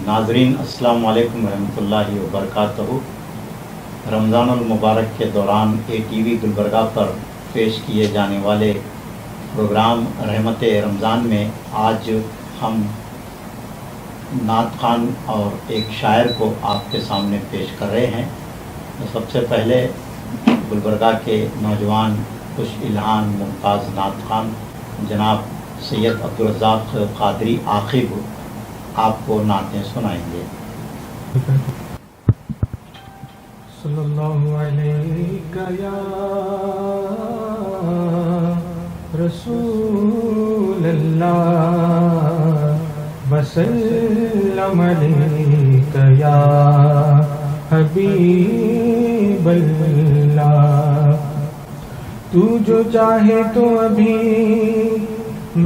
ناظرین السلام علیکم ورحمۃ اللہ وبرکاتہ۔ رمضان المبارک کے دوران اے ٹی وی گلبرگہ پر پیش کیے جانے والے پروگرام رحمت رمضان میں آج ہم نعت خوان اور ایک شاعر کو آپ کے سامنے پیش کر رہے ہیں۔ سب سے پہلے گلبرگہ کے نوجوان خوش الہان ممتاز نعت خوان جناب سید عبدالرزاق قادری عاقب آپ کو نعتیں سنائیں گے۔ صلی اللہ علیہ یا رسول اللہ وسلم علیک یا حبیب اللہ، تو جو چاہے تو ابھی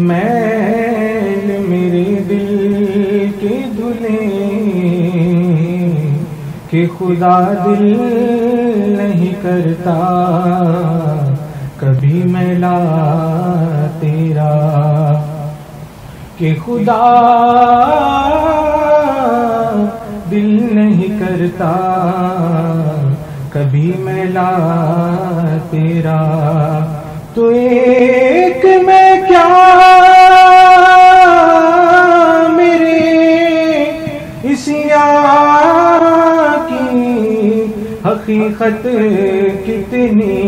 میل میرے دل کے دھلے کہ خدا دل نہیں کرتا کبھی میلا تیرا، کہ خدا دل نہیں کرتا کبھی میلا تیرا، تو ایک میں کیا میرے اس یار کی حقیقت کتنی،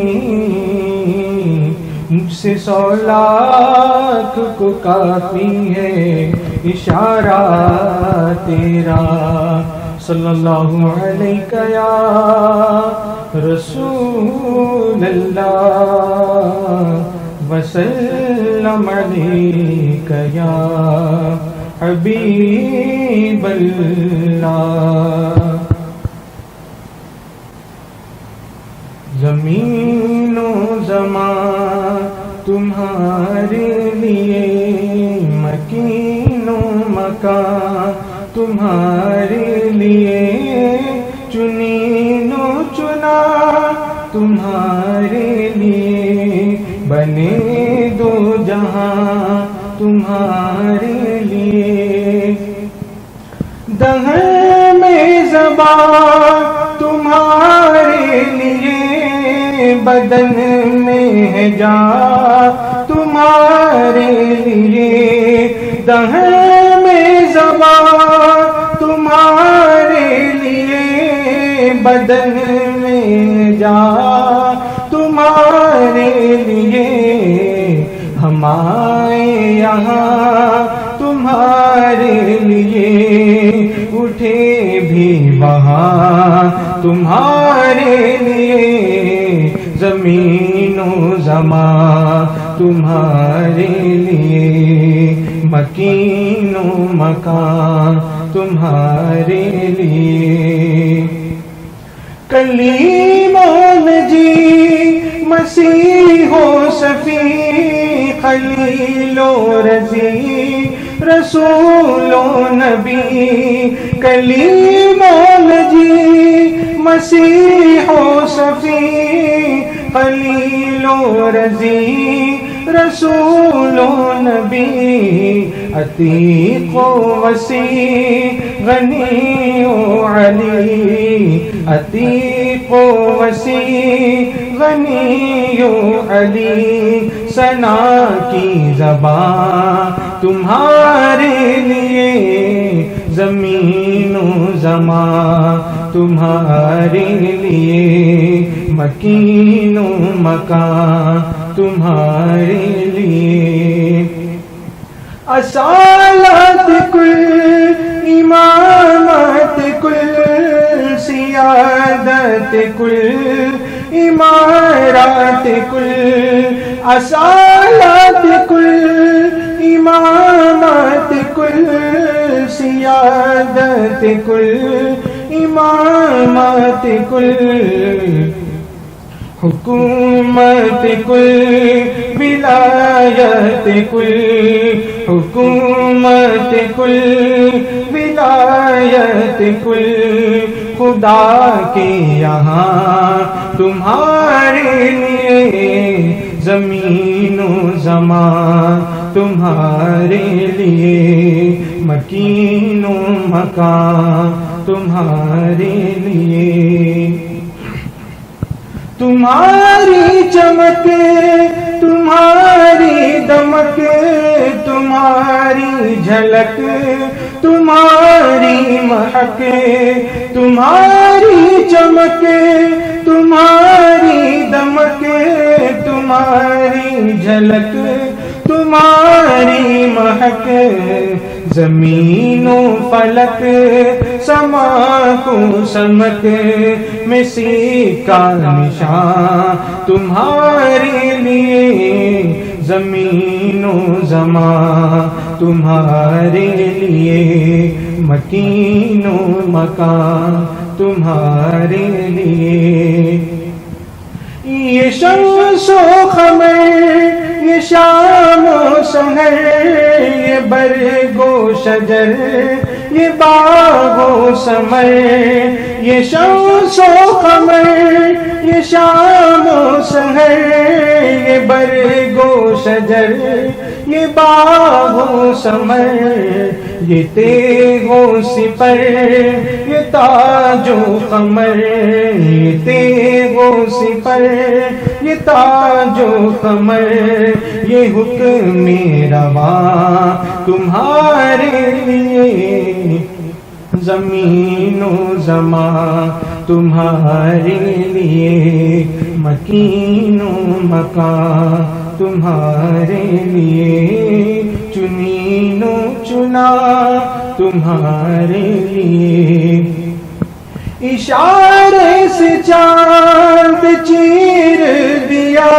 مجھ سے 100 لاکھ کو کافی ہے اشارہ تیرا، صلی اللہ علیہ یا رسول اللہ وسلم علیک یا حبیب اللہ۔ زمین و زمان تمہارے لیے، مکین و مکان تمہارے لیے، چنین و چنا تمہارے لیے، بنے دو جہاں تمہارے لیے، دہن میں زبان تمہارے لیے، بدن میں ہے جان تمہارے لیے، دہن میں زبان تمہارے لیے، بدن میں جان تمہارے لیے، ہم آئے یہاں تمہارے لیے، اٹھے بھی وہاں تمہارے لیے، زمین و زمان تمہارے لیے، مکین و مکان تمہارے لیے، کلیم و نجی مسیح و صفی، خلیل و رضی رسول و نبی، کلیم و نجی مسیح و صفی، خلیل و رضی رسول و نبی، عتیق و وسیع غنی و علی، عتیق و وسیع غنی و علی، ثنا کی زبان تمہارے لیے، زمین و زمان تمہارے لیے، مکین و مکان تمہارے لیے، اصالت کل، امامت کل، سیادت کل، امارات کل، اصالت کل، امامت کل، سیادت کل، امامت کل، حکومت کل، ولایت کل، حکومت کل، ولایت کل، خدا کے یہاں تمہارے لیے، زمین و زمان تمہارے لیے، مکین و مکان تمہارے لیے، تمہاری چمک تمہاری دمک تمہاری جھلک تمہاری مہک، تمہاری چمک تمہاری دمک تمہاری جھلک تمہاری مہک، زمین و فلک سما کو سمک میں سیکا نشان تمہارے لیے، زمین و زمان تمہارے لیے، مکین و مکان تمہارے لیے، یہ شمس و قمر یہ شام و سحر یہ برگ و شجر یہ باغ و ثمر، یہ شمس و قمر یہ شام و سحر یہ برگ و شجر یہ باغ و ثمر، یہ تیغ و سپر یہ تاج و قمر، یہ تیغ و سپر یہ تاج و قمر، یہ حکم رواں تمہارے لیے، زمین و زمان تمہارے لیے، مکین و مکان تمہارے لیے، چنین و چنا تمہارے لیے، اشارے سے چاند چیر دیا،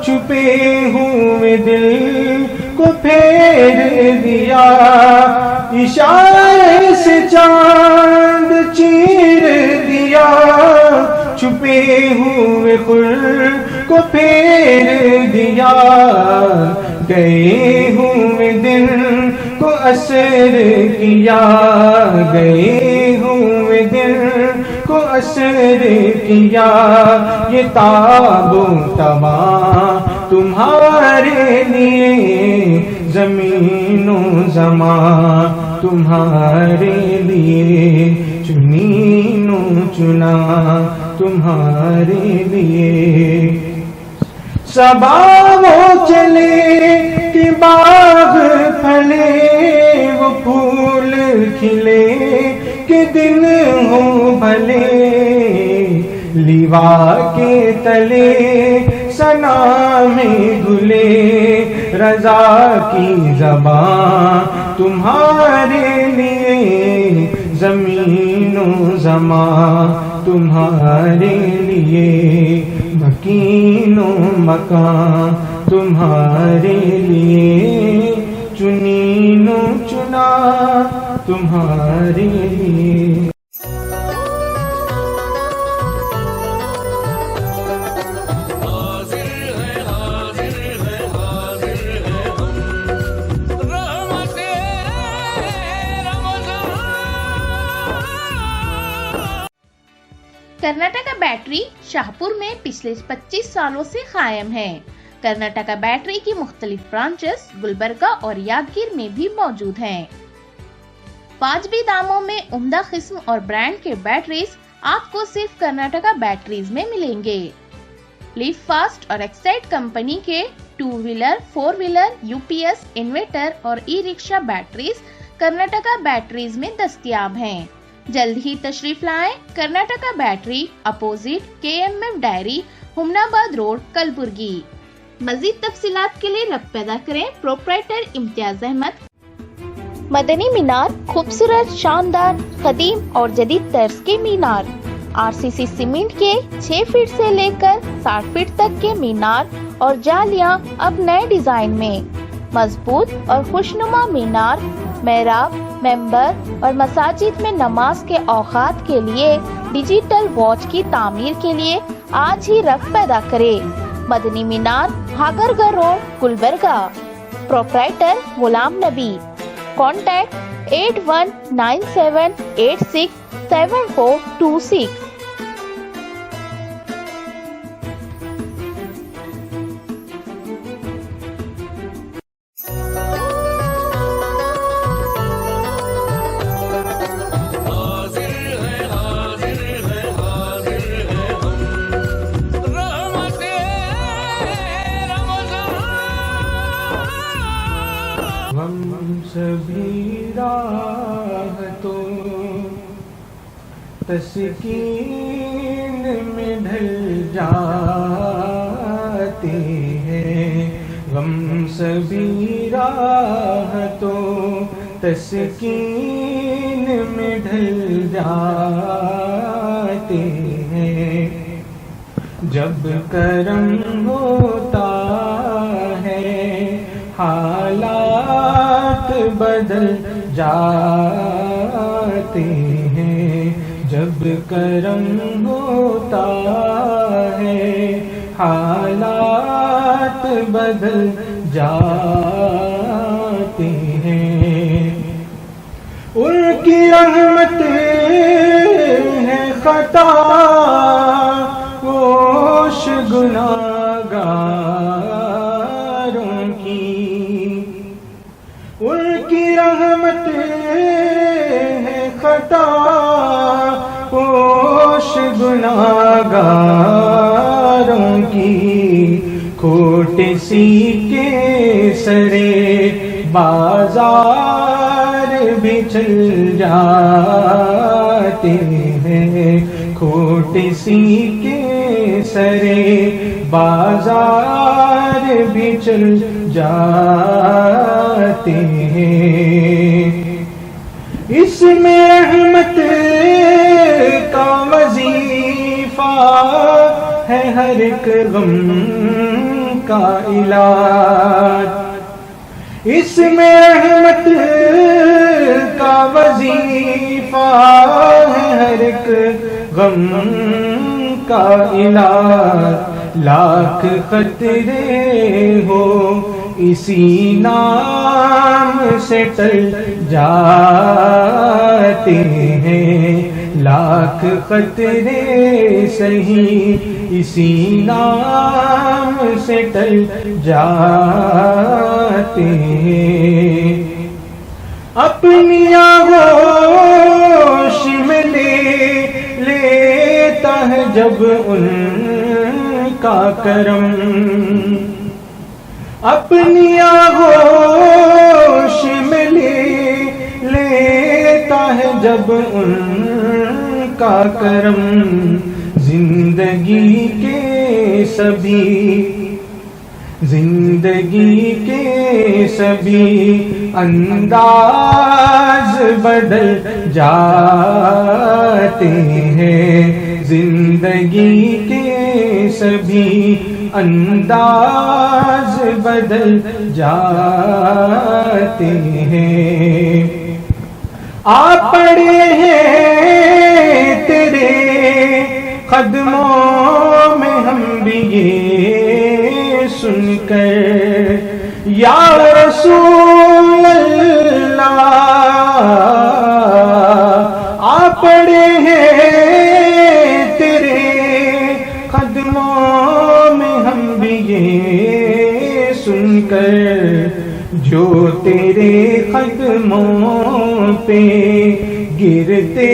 چھپے ہوئے دل کو پھیر دیا، اشارے سے چاند چیر دیا، چھپے ہوئے خور کو پھیر دیا، گئے ہوئے دن کو اثر کیا، گئے ہوئے دن کو اثر کیا، یہ تاب و تواں تمہارے لیے، زمین و زمان تمہارے لیے، چنین و چنا تمہارے لیے، صبا وہ چلے کہ باغ پھلے وہ پھول کھلے کہ دن ہو بھلے، لیوا کے تلے ثنا میں گھلے، رضا کی زبان تمہارے لیے، زمین و زمان تمہارے لیے، مکین و مکان تمہارے لیے، چنین و چنا تمہارے لیے۔ کرناٹکا بیٹری شاہپور میں پچھلے 25 سالوں سے قائم ہے۔ کرناٹکا بیٹری کی مختلف برانچز گلبرگہ اور یادگیر میں بھی موجود ہیں۔ واجبی داموں میں عمدہ قسم اور برانڈ کے بیٹریز آپ کو صرف کرناٹکا بیٹریز میں ملیں گے۔ لیف فاسٹ اور ایکسائٹ کمپنی کے 2 ویلر، 4 ویلر، UPS، انورٹر اور e rickshaw batteries Karnataka batteries میں دستیاب ہیں۔ جلد ہی تشریف لائیں۔ Karnataka battery, opposite KMF dairy, Humnabad road, Kalaburagi. مزید تفصیلات کے لیے رابطہ پیدا کریں پروپرائٹر امتیاز احمد۔ مدنی مینار خوبصورت، شاندار، قدیم اور جدید طرز کے مینار، RCC سیمنٹ کے 6 فٹ سے لے کر 60 فٹ تک کے مینار اور جالیاں اب نئے ڈیزائن میں، مضبوط اور خوشنما مینار، محراب، ممبر اور مساجد میں نماز کے اوقات کے لیے ڈیجیٹل واچ کی تعمیر کے لیے آج ہی رقم پیدا کرے۔ مدنی مینار، ہاگرگر روڈ، گلبرگہ۔ پروپرائٹر غلام نبی۔ کانٹیکٹ 8197867426۔ راہ تو تسکین میں ڈھل جاتے ہیں، غم سبھی راہ تو تسکین میں ڈھل جاتے ہیں، جب کرم ہوتا ہے حالات بدل جاتے ہیں، جب کرم ہوتا ہے حالات بدل جاتے ہیں، ان کی رحمت ہے خطا گوش گناہگاروں کی، ان کی رحمت ہے خطا گوش گناہگاروں کی، کھوٹ سی کے سرے بازار بھی چل جاتے ہیں، کھوٹ سی کے سرے بازار بھی چل جاتے ہیں، اس میں رحمت کا وظیفہ ہے ہر ایک غم کا علاج، اس میں رحمت کا وظیفہ ہے ہر ایک غم کا علاج، لاکھ خطرے ہو اسی نام سے ٹل جاتے ہیں، لاکھ خطرے سہی اسی نام سے ٹل جاتے ہیں، اپنی آغوش میں لیتا ہے جب ان کا کرم، اپنی آغوش میں لیتا ہے جب ان کا کرم، زندگی کے سبھی انداز بدل جاتے ہیں، زندگی کے سبھی انداز بدل جاتے ہیں، آ پڑے ہیں تیرے قدموں میں ہم بھی یہ سن کر، یا رسول اللہ آ پڑے ہیں تیرے قدموں میں ہم بھی یہ سن کر، جو تیرے قدموں پہ گرتے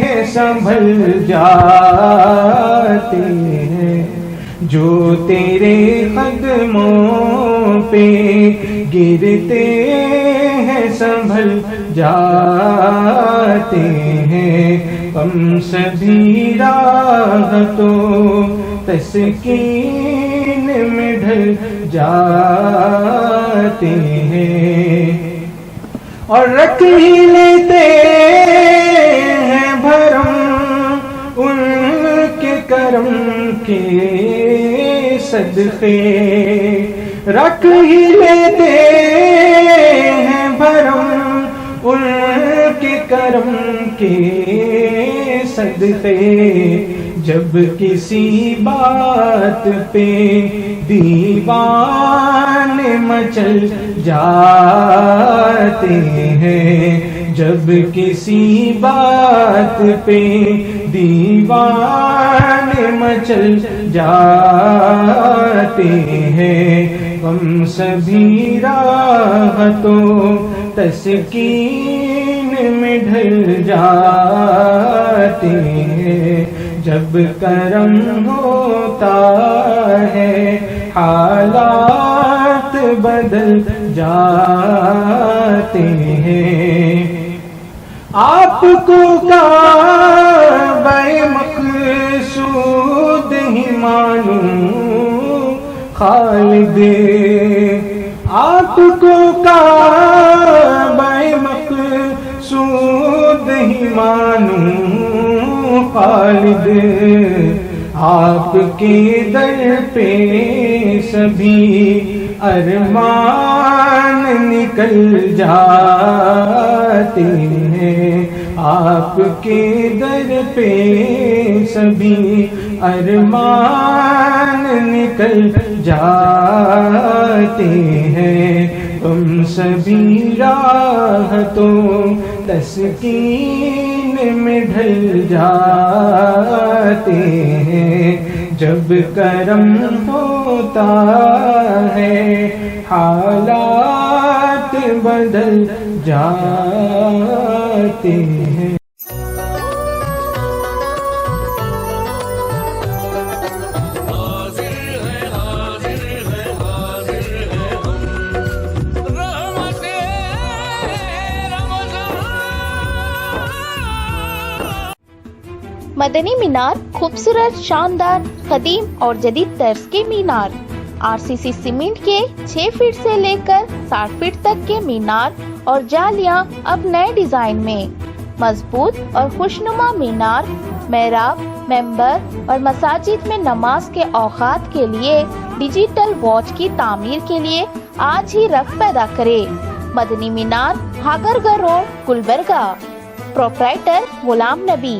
ہیں سنبھل جاتے ہیں، جو تیرے قدموں پہ گرتے ہیں سنبھل جاتے ہیں، ہم سبھی راہ تو تسکین میں ڈھل جاتے ہیں، اور رکھ ہی لیتے ہیں بھرم ان کے کرم کے صدقے، رکھ ہی لیتے ہیں بھرم ان کے کرم کے صدقے، جب کسی بات پہ دیوان مچل جاتے ہیں، جب کسی بات پہ دیوان مچل جاتے ہیں، ہم سبھی راہ تو تسکین میں ڈھل جاتے ہیں، جب کرم ہوتا ہے حالات بدل جاتے ہیں. آپ کو کعبہ مقصود ہی مانوں خالد، آپ کو کعبہ مقصود ہی مانوں خالد. آپ کے در پہ سبھی ارمان نکل جاتے ہیں. آپ کے در پہ سبھی ارمان نکل جاتے ہیں. تم سبھی راحتوں تسکین میں ڈھل جاتے ہیں. جب کرم ہوتا ہے حالات بدل جاتے ہیں. مدنی مینار خوبصورت، شاندار، قدیم اور جدید طرز کے مینار. RCC سیمنٹ کے 6 فٹ سے لے کر 60 فٹ تک کے مینار اور جالیاں اب نئے ڈیزائن میں. مضبوط اور خوشنما مینار محراب، ممبر اور مساجد میں نماز کے اوقات کے لیے ڈیجیٹل واچ کی تعمیر کے لیے آج ہی رقم پیدا کرے. مدنی مینار ہاگرگا روڈ، گلبرگہ. پروپرائٹر غلام نبی.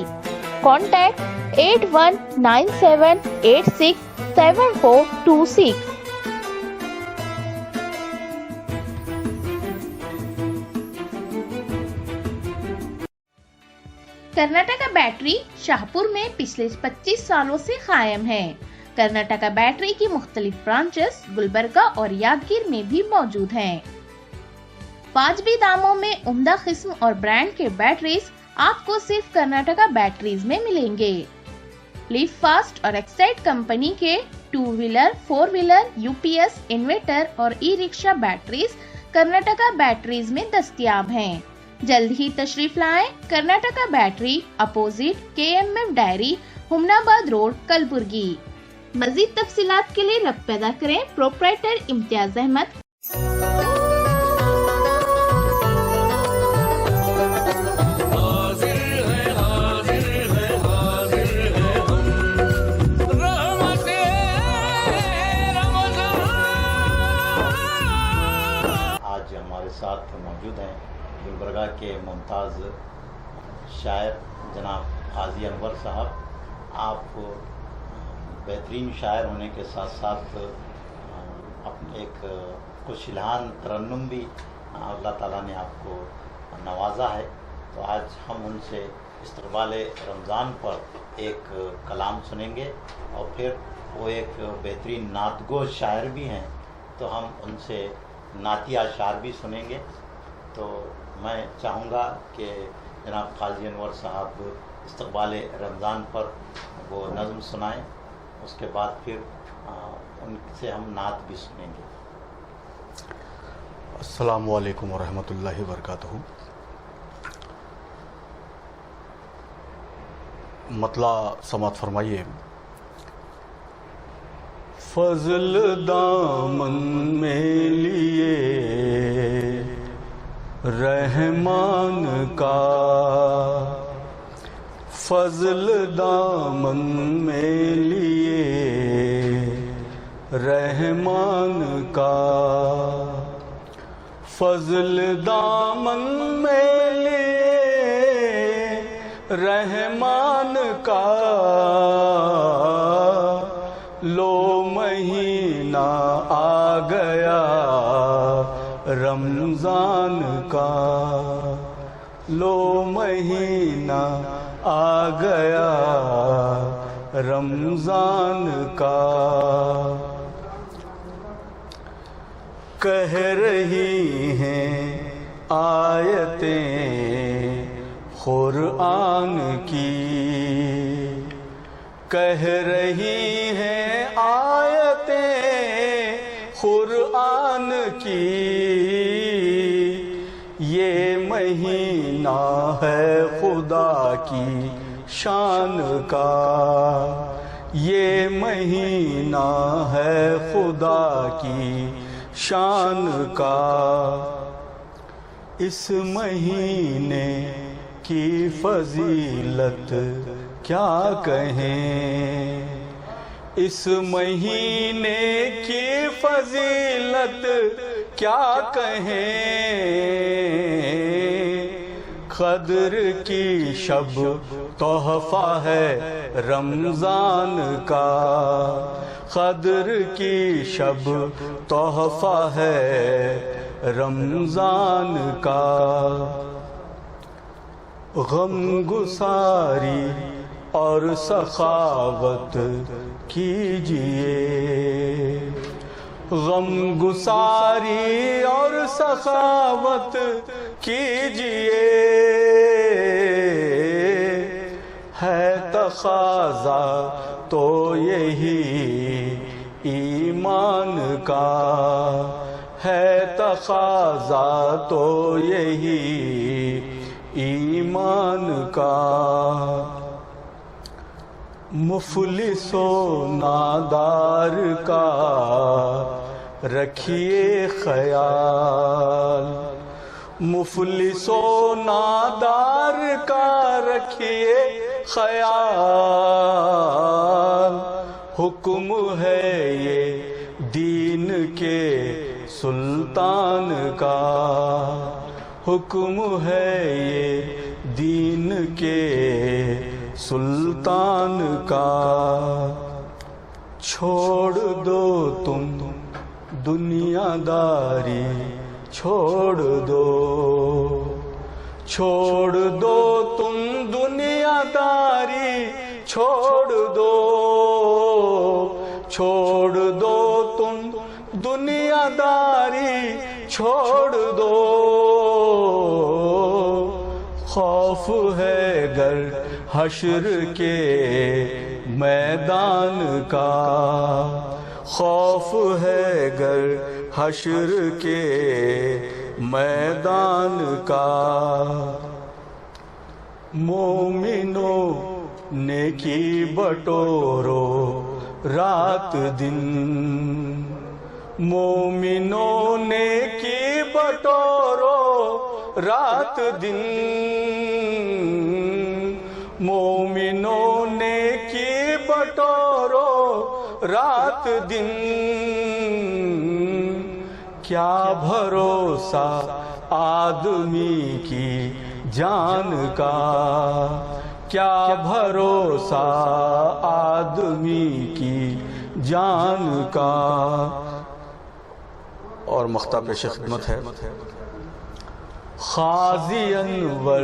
Contact 8197867426. کرناٹکا بیٹری شاہپور میں پچھلے 25 سالوں سے قائم ہے. کرناٹکا بیٹری کی مختلف برانچز گلبرگہ اور یادگیر میں بھی موجود ہیں. واجبی داموں میں عمدہ قسم اور برانڈ کے بیٹریز آپ کو صرف کرناٹکا بیٹریز میں ملیں گے. لیف فاسٹ اور ایکسائٹ کمپنی کے 2 ویلر، 4 ویلر، UPS انورٹر اور e rickshaw batteries Karnataka batteries میں دستیاب ہیں. جلد ہی تشریف لائیں. Karnataka battery, opposite KMF dairy, Humnabad road, Kalaburagi. مزید تفصیلات کے لیے رابطہ پیدا کریں. پروپرائٹر امتیاز احمد. ساتھ موجود ہیں گلبرگہ کے ممتاز شاعر جناب قاضی انور صاحب. آپ بہترین شاعر ہونے کے ساتھ ساتھ اپنے ایک خوش الحان ترنم بھی اللہ تعالیٰ نے آپ کو نوازا ہے. تو آج ہم ان سے استقبال رمضان پر ایک کلام سنیں گے اور پھر وہ ایک بہترین نعت گو شاعر بھی ہیں تو ہم ان سے نعتی اشعار بھی سنیں گے. تو میں چاہوں گا کہ جناب قاضی انور صاحب استقبال رمضان پر وہ نظم سنائیں. اس کے بعد پھر ان سے ہم نعت بھی سنیں گے. السلام علیکم ورحمۃ اللہ وبرکاتہ. مطلع سماعت فرمائیے. فضل دامن میں لیے رحمان کا، فضل دامن میں لیے رحمان کا، فضل دامن میں لیے رحمان کا، لو مہینہ آ گیا رمضان کا، لو مہینہ آ گیا رمضان کا، کہہ رہی ہیں آیتیں قرآن کی، کہہ رہی ہیں آیتیں قرآن شان کی یہ مہینہ ہے خدا کی شان کا، یہ مہینہ ہے خدا کی شان کا۔ اس مہینے کی فضیلت کیا کہیں، اس مہینے کی فضیلت کیا کہیں، قدر کی شب تحفہ ہے رمضان کا، قدر کی شب تحفہ ہے رمضان کا۔ غم گساری اور سخاوت کیجئے، غم گساری اور سخاوت کیجئے، ہے تقاضا تو یہی ایمان کا، ہے تقاضا تو یہی ایمان کا۔ مفلس و نادار کا رکھیے خیال، مفلس و نادار کا رکھیے خیال، حکم ہے یہ دین کے سلطان کا، حکم ہے یہ دین کے سلطان کا۔ چھوڑ دو تم دنیا داری، چھوڑ دو، چھوڑ دو تم دنیا داری، چھوڑ دو، چھوڑ دو تم دنیا داری، چھوڑ دو، خوف ہے گر حشر کے میدان کا، خوف ہے گر حشر کے میدان کا۔ مومنوں نیکی بٹورو رات دن، مومنوں نیکی بٹورو رات دن، مومنوں نیکی بٹورو رات دن، کیا بھروسہ آدمی کی جان کا، کیا بھروسہ آدمی کی جان کا۔ اور مقطع پیش خدمت ہے۔ قاضی انور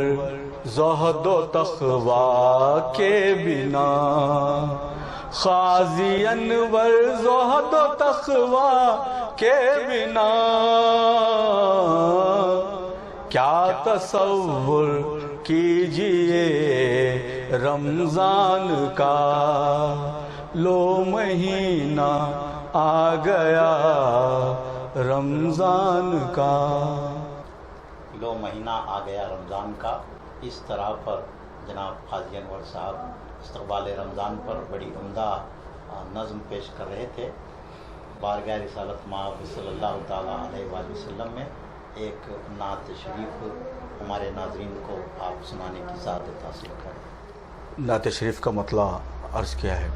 زہد و تقوی کے بنا، قاضی انور زہد و تقوی کے بنا، کیا تصور کیجئے رمضان کا، لو مہینہ آ گیا رمضان کا۔ لو مہینہ آ گیا رمضان کا، اس طرح پر جناب قاضی انور صاحب استقبال رمضان پر بڑی عمدہ نظم پیش کر رہے تھے۔ بارگاہ رسالت مآب صلی اللہ تعالیٰ علیہ وآلہ وسلم میں ایک نعت شریف ہمارے ناظرین کو آپ سنانے کی سعادت حاصل کریں۔ نعت شریف کا مطلع عرض کیا ہے۔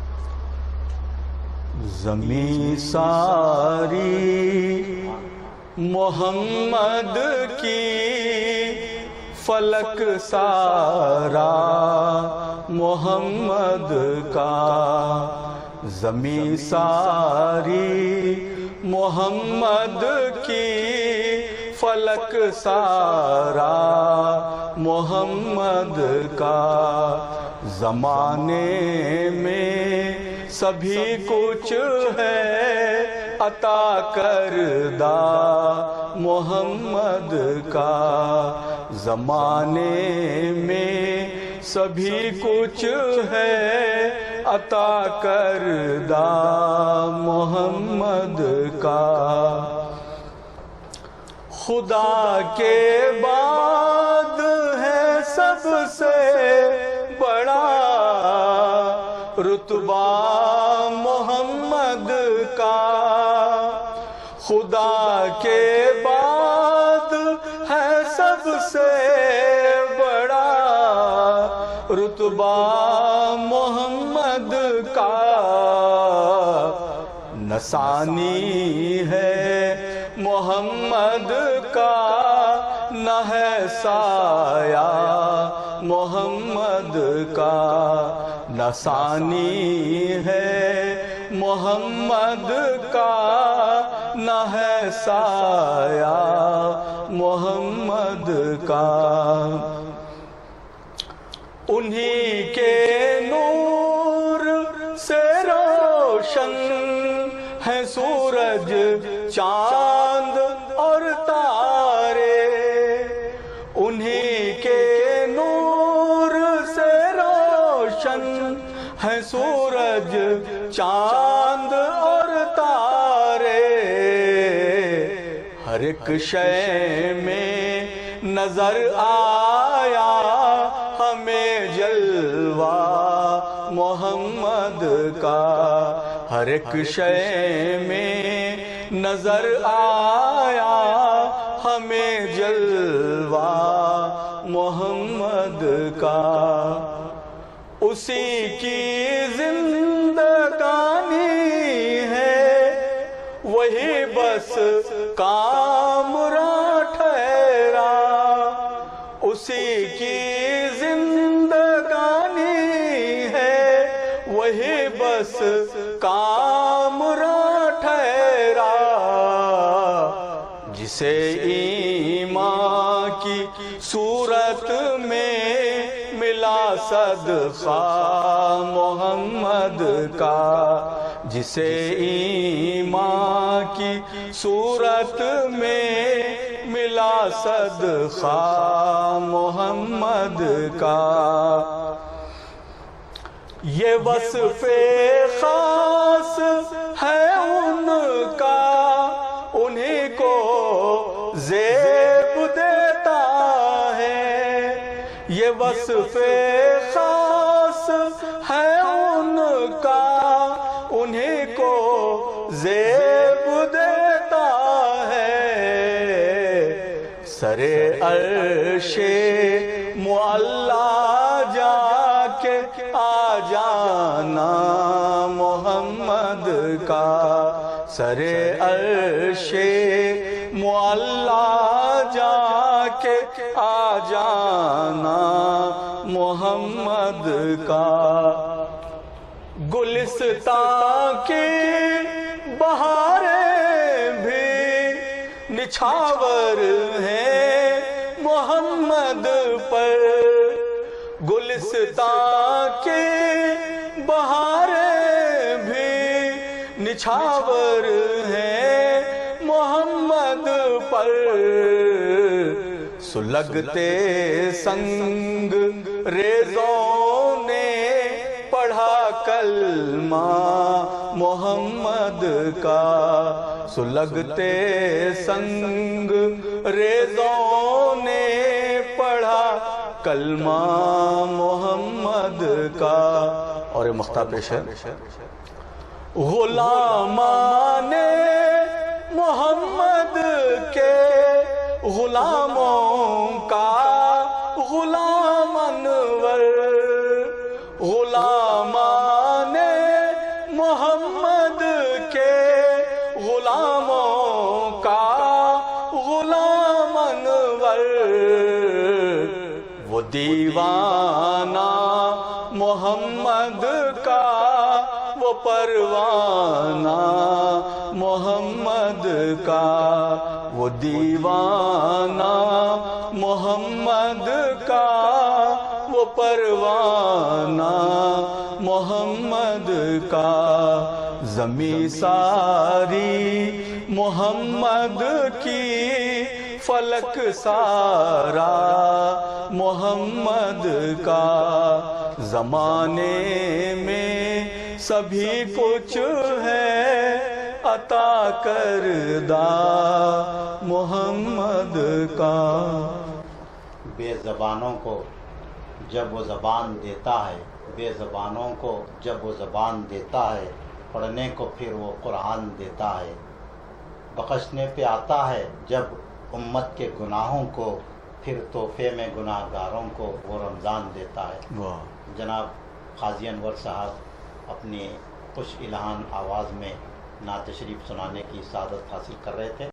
زمین ساری محمد کی، فلک سارا محمد کا، زمین ساری محمد کی، فلک سارا محمد کا، زمانے میں سبھی کچھ ہے عطا کردہ محمد کا، زمانے میں سبھی کچھ ہے عطا کردہ محمد کا۔ خدا کے بعد ہے سب سے بڑا رتبہ محمد کا، خدا کے بعد ہے سب سے بڑا رتبہ محمد کا، نہ ثانی ہے محمد کا نہ ہے سایہ محمد کا، نہ ثانی ہے محمد کا نہ ہے سایہ محمد کا، انہی کے نور سے روشن ہے سورج چاند اور تارے، انہی کے نور سے روشن ہے سورج چاند اور تارے، ہر ایک شے میں نظر آیا ہمیں جلوہ محمد کا، ہر ایک شے میں نظر آیا ہمیں جلوہ محمد کا، اسی کی زندگانی ہے وہی بس کامراں ٹھہرا، اسی کی زندگانی ہے وہی بس کامراں ٹھہرا، جسے ایمان کی صورت میں ملا صدقہ محمد کا، جسے ایمان کی صورت میں ملا صدقہ محمد کا، یہ وصف خاص ہے ان کا انہی کو زیب دیتا ہے، یہ وصف خاص ہے ان کا انہی کو زیب دیتا ہے، سرے عرش معلا جا کے آ جانا محمد کا، سرے عرش معلا جا کے آ جانا محمد کا، گلستان کی بہاریں بھی نچھاور ہیں محمد پر، گلستان کی بہاریں بھی نچھاور ہیں محمد پر، سلگتے سنگ ریزوں نے پڑھا کلمہ محمد کا، سلگتے سنگ ریزوں نے پڑھا کلمہ محمد کا، اور یہ مختار پیش ہے، غلامان محمد کے غلاموں کا غلام انور، غلامان محمد کے غلاموں کا غلام انور، وہ دیوانہ محمد کا وہ پروانہ محمد کا، وہ دیوانہ محمد کا وہ پروانہ محمد کا، زمیں ساری محمد کی فلک سارا محمد کا، زمانے میں سبھی کچھ ہے عطا کردہ محمد کا. بے زبانوں کو جب وہ زبان دیتا ہے، بے زبانوں کو جب وہ زبان دیتا ہے، پڑھنے کو پھر وہ قرآن دیتا ہے. بخشنے پہ آتا ہے جب امت کے گناہوں کو، پھر تحفے میں گناہ گاروں کو وہ رمضان دیتا ہے. جناب قاضی انور صاحب اپنی خوش الہان آواز میں نعت شریف سنانے کی سعادت حاصل کر رہے تھے.